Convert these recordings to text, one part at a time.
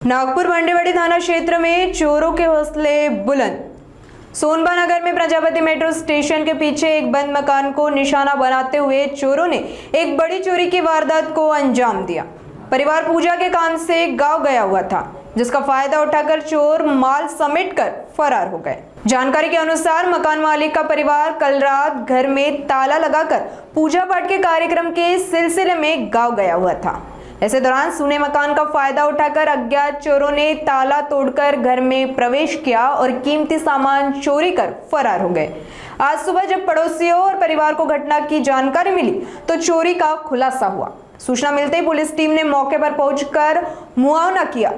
नागपुर मंडेवाड़ी थाना क्षेत्र में चोरों के हौसले बुलंद। सोनबा नगर में प्रजापति मेट्रो स्टेशन के पीछे एक बंद मकान को निशाना बनाते हुए चोरों ने एक बड़ी चोरी की वारदात को अंजाम दिया। परिवार पूजा के काम से गांव गया हुआ था, जिसका फायदा उठाकर चोर माल समेटकर फरार हो गए। जानकारी के अनुसार मकान मालिक का परिवार कल रात घर में ताला लगाकर पूजा पाठ के कार्यक्रम के सिलसिले में गांव गया हुआ था। ऐसे दौरान सूने मकान का फायदा उठाकर अज्ञात चोरों ने ताला तोड़कर घर में प्रवेश किया और कीमती सामान चोरी कर फरार हो गए। आज सुबह जब पड़ोसियों और परिवार को घटना की जानकारी मिली तो चोरी का खुलासा हुआ। सूचना मिलते ही पुलिस टीम ने मौके पर पहुंचकर मुआयना किया।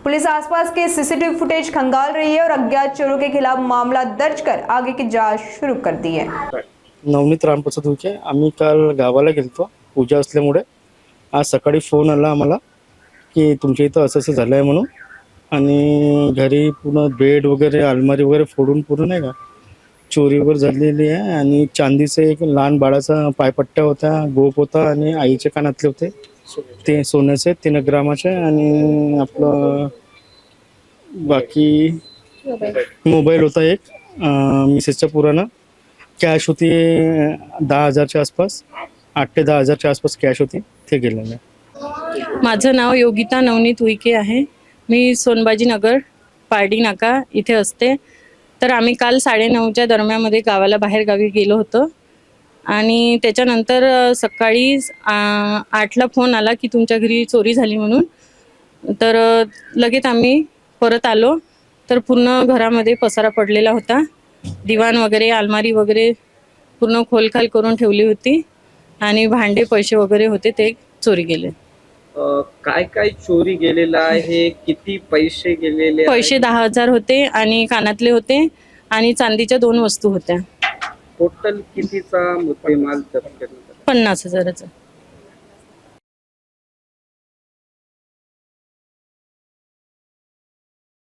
पुलिस आसपास के सीसीटीवी फुटेज खंगाल रही है और अज्ञात चोरों के खिलाफ मामला दर्ज कर आगे की जांच शुरू कर दी है। नवनीत रामप्रसाद दुखे, आम्ही काल गावाला गेलतो पूजा असल्यामुळे। आज सकाळी फोन आला आम्हाला की तुमच्या इथं असं असं झालं आहे म्हणून, आणि घरी पूर्ण बेड वगैरे अलमारी वगैरे फोडून पूर्ण नाही का चोरी वगैरे झालेली आहे। आणि चांदीचे एक लहान बाळाचा पायपट्ट्या होत्या, गोप होता आणि आईचे कानातले होते ते सोन्याचे 3 ग्रामाचे, आणि आपलं बाकी मोबाईल होता एक मिसेसचा पुराणा। कॅश होती 10,000च्या आसपास, 8 ते 10,000च्या आसपास कॅश होती, ते गेलेलं आहे। माझं नाव योगिता नवनीत उईके आहे। मी सोनबाजी नगर पारडी नाका इथे असते। तर आम्ही काल 9:30च्या दरम्यानमध्ये गावाला बाहेर गावी गेलो होतो, आणि त्याच्यानंतर सकाळी 8ला फोन आला की तुमच्या घरी चोरी झाली म्हणून। तर लगेच आम्ही परत आलो तर पूर्ण घरामध्ये पसारा पडलेला होता। दिवाण वगैरे अलमारी वगैरे पूर्ण खोलखाल करून ठेवली होती, आणि भांडे पैसे वगैरे होते ते चोरी गेले। काय काय चोरी गेलेला आहे, किती पैसे गेलेले? पैसे 10,000 होते आणि कानातले होते आणि चांदीच्या 2 वस्तू होत्या। टोटल कितीचा मुद्देमाल जप्त केला? 50,000चा।